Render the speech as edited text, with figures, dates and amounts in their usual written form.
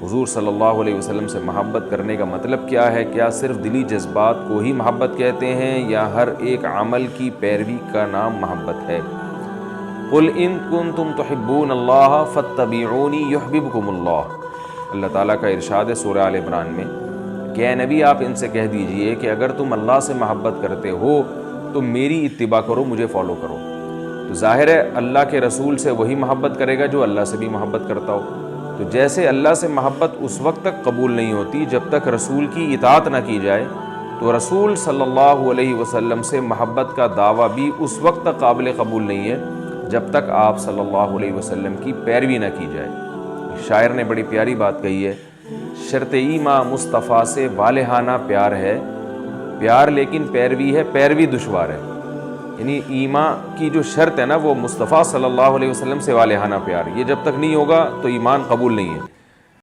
حضور صلی اللہ علیہ وسلم سے محبت کرنے کا مطلب کیا ہے؟ کیا صرف دلی جذبات کو ہی محبت کہتے ہیں یا ہر ایک عمل کی پیروی کا نام محبت ہے؟ قل ان کنتم تحبون اللہ فاتبعونی یحببکم اللہ۔ اللہ تعالیٰ کا ارشاد ہے سورہ آل عمران میں کہ اے نبی آپ ان سے کہہ دیجئے کہ اگر تم اللہ سے محبت کرتے ہو تو میری اتباع کرو، مجھے فالو کرو۔ تو ظاہر ہے اللہ کے رسول سے وہی محبت کرے گا جو اللہ سے بھی محبت کرتا ہو۔ تو جیسے اللہ سے محبت اس وقت تک قبول نہیں ہوتی جب تک رسول کی اطاعت نہ کی جائے، تو رسول صلی اللہ علیہ وسلم سے محبت کا دعویٰ بھی اس وقت تک قابل قبول نہیں ہے جب تک آپ صلی اللہ علیہ وسلم کی پیروی نہ کی جائے۔ شاعر نے بڑی پیاری بات کہی ہے، شرط ایماں مصطفیٰ سے والہانہ پیار ہے، پیار لیکن پیروی ہے، پیروی دشوار ہے۔ یعنی ایمان کی جو شرط ہے نا وہ مصطفیٰ صلی اللہ علیہ وسلم سے والہانہ پیار، یہ جب تک نہیں ہوگا تو ایمان قبول نہیں ہے۔